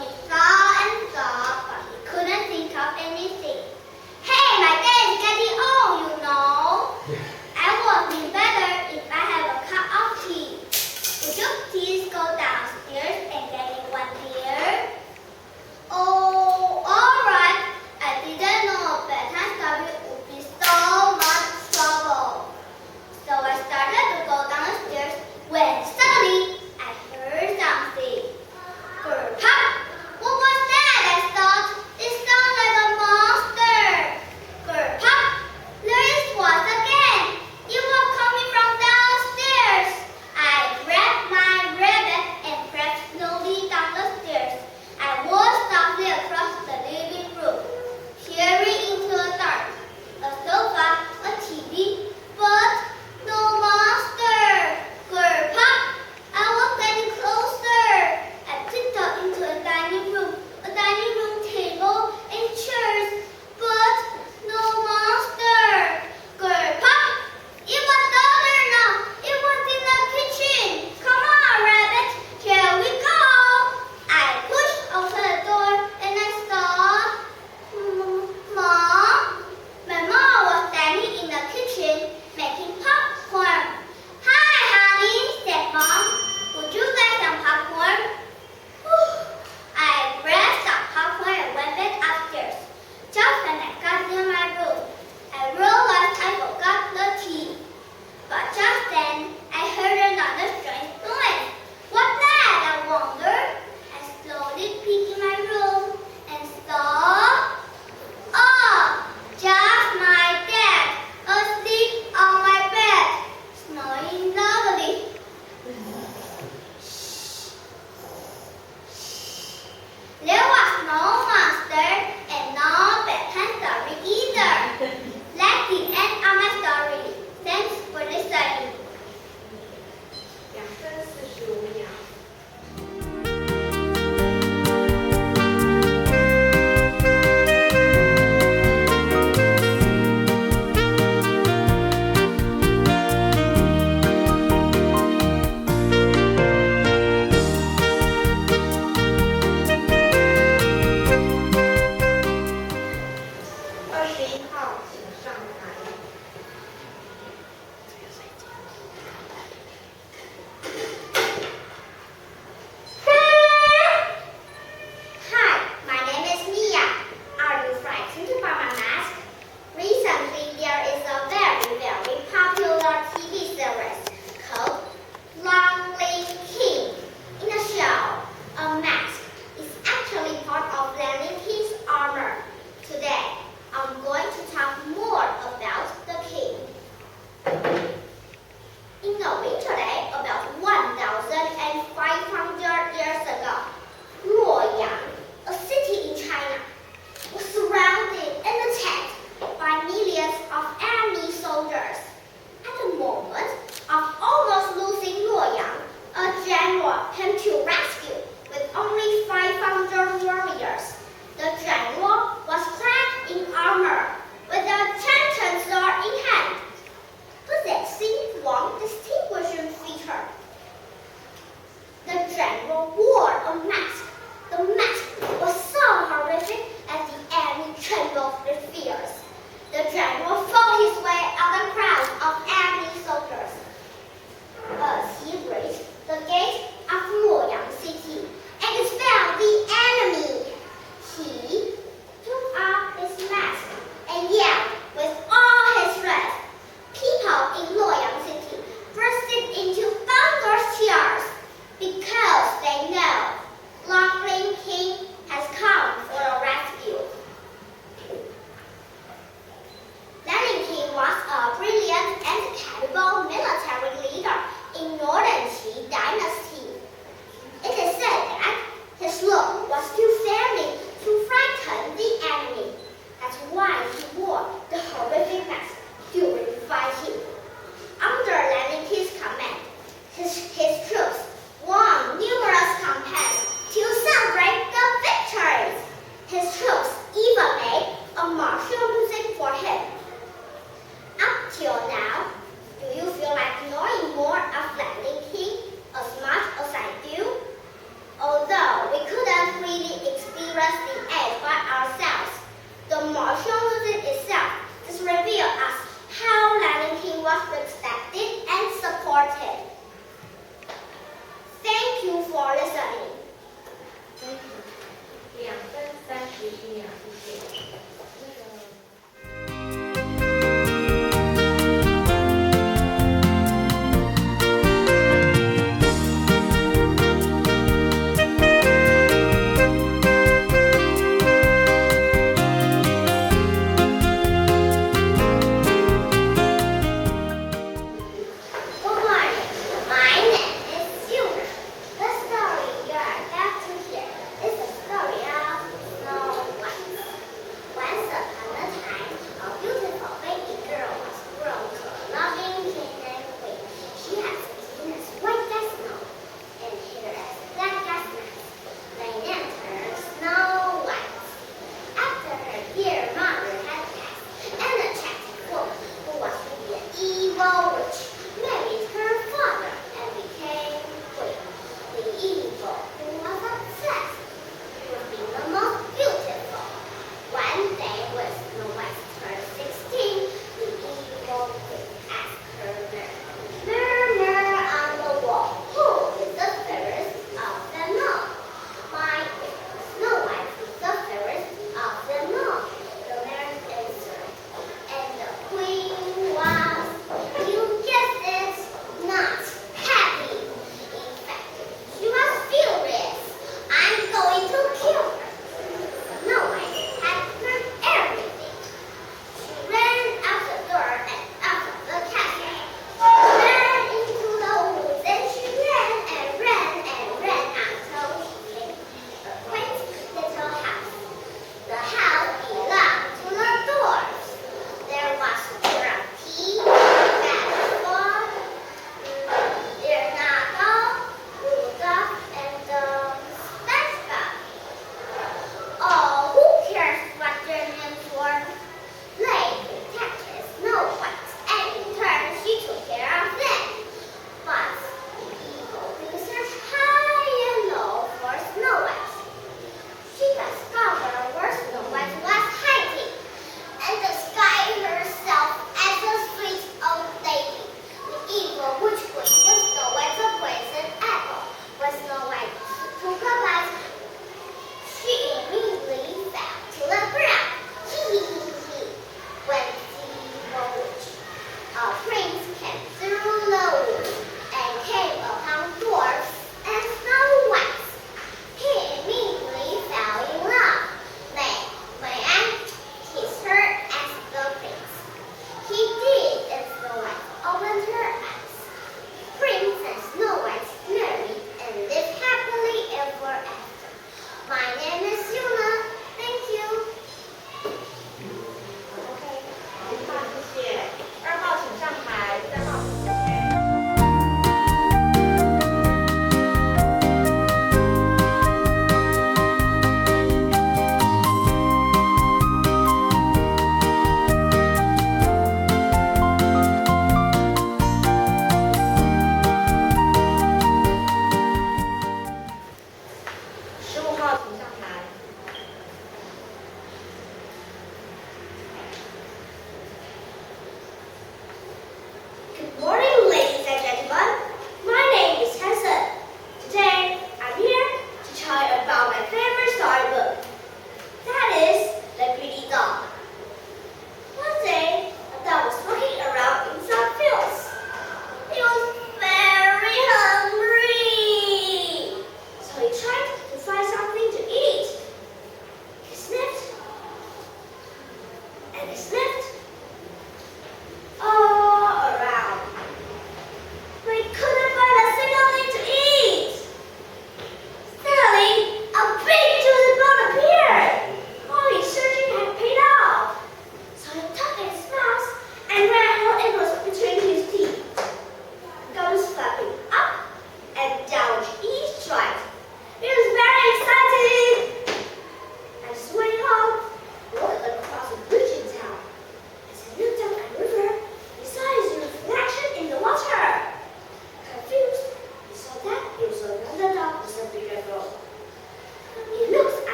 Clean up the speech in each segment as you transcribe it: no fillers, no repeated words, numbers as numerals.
he thought and thought, but he couldn't think of anything. Hey, my day is getting old, you know. I would be better if I have a cup of tea. Would you please go downstairs and get me one, dear? Oh, all right. I didn't know bedtime story would be so much trouble. So I started to go downstairs when suddenly I heard something. Pop! What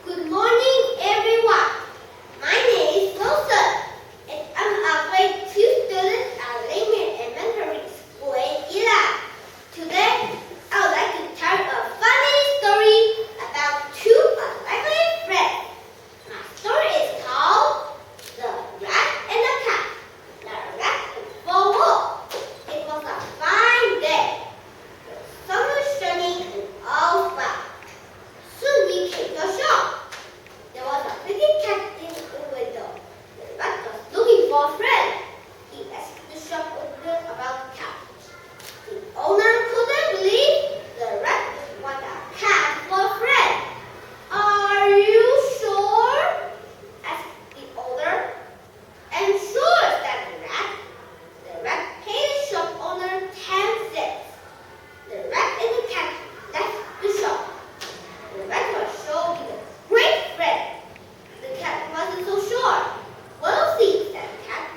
Good morning, everyone. My name is Wilson, and I'm a grade 2 student at Lehman Elementary School in Ilan. Today, I would like to tell you a funny story about two unlikely friends. My story is called The Rat and the Cat. The rat was for walk. It was a fine day. The sun was shining and all fine. Soon we came to a shop. There was a pretty cat in the window. The rat was looking for a friend. He asked the shop owner about the cat. The owner couldn't believe the rat would want a cat for a friend. Are you sure? Asked the owner. I'm sure, said the rat. The rat paid the shop owner 10 cents. The rat and the cat left the shop. The rat was sure to be a great friend. The cat wasn't so sure. We'll see, said the cat.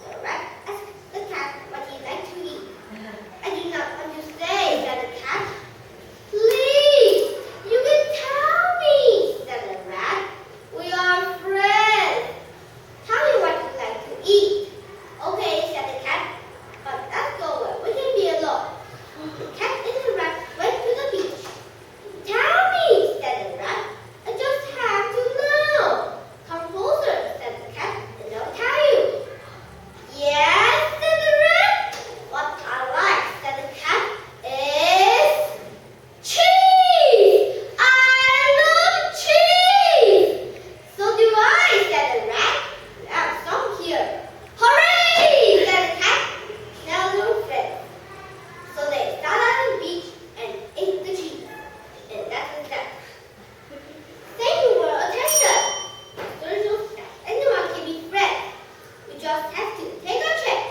The rat asked the cat what he liked to eat. I do not want to say, said the cat. Please, you can tell me, said the rat. We are friends. Tell me what you like to eat. Okay, said the cat. But let's go where we can be alone. The cat and the rat went to the beach. Tell me, said the rat. I just have to know. Come closer, said the cat, and I'll tell you. Yes, said the rat. What I like, said the cat, is cheese. I love cheese. So do I, said the rat. We have some here. Hooray, said the cat. Now they're friends. So they sat on the beach and ate the cheese. And that was that. Thank you for your attention. There's no anyone can be friends. We just have to take a chance.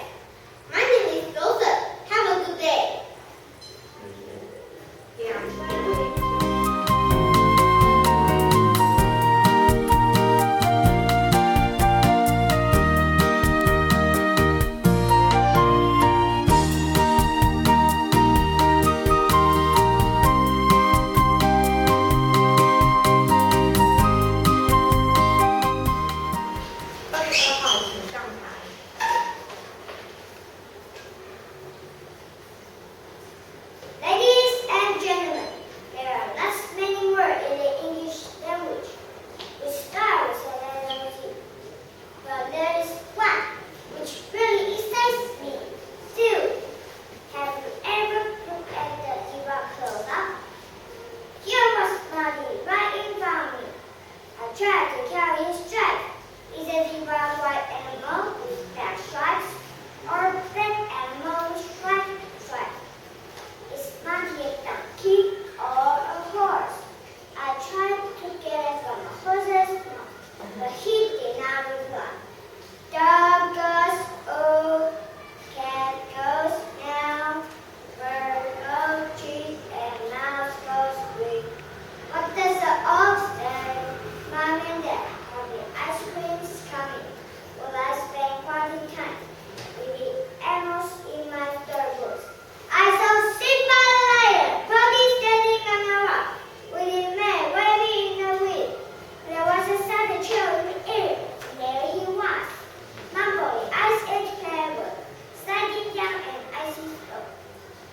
My name is Wilson. Have a good day. Ladies and gentlemen, there are not many words in the English language. We start with a letter T. But there is one which really excites me. Still, have you ever looked at the zebra close up? Here was Marty right in front of me. I tried to carry his stripes. Is a zebra a white animal with black stripes or a black animal with striped stripes? Is Marty a donkey or a horse? I tried to get it from a horse's mouth, but he did not reply. Dog goes oh, cat goes meow, bird goes cheep, and mouse goes squeak. What does the ox say? Mom and Dad, the ice cream is coming. Will I spend quality time with the animals in my storybooks? I saw Simba the lion, Froggy standing on a rock, with his man waving in the wind. There was a sudden chill in the air, and there he was, Mumbo the ice age clever, sliding down an icy slope.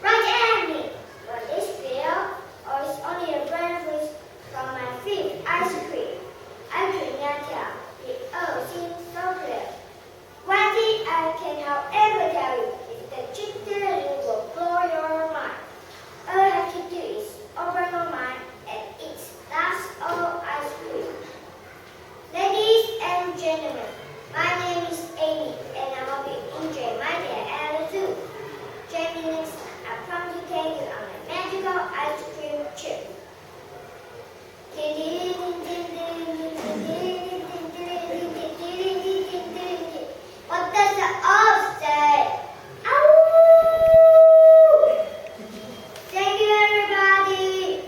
Right at me! Was this real, or is only a burn freeze from my favorite ice cream? I could not tell. The earth seemed so clear. One thing I can however tell you is that chicken will blow your mind. All you have to do is open your mind and eat lots of ice cream. Ladies and gentlemen, my name is Amy and I will be enjoying my day at the zoo. Join me next time. I promise to take you on a magical ice cream trip. What does the ox say? Ow! Thank you, everybody.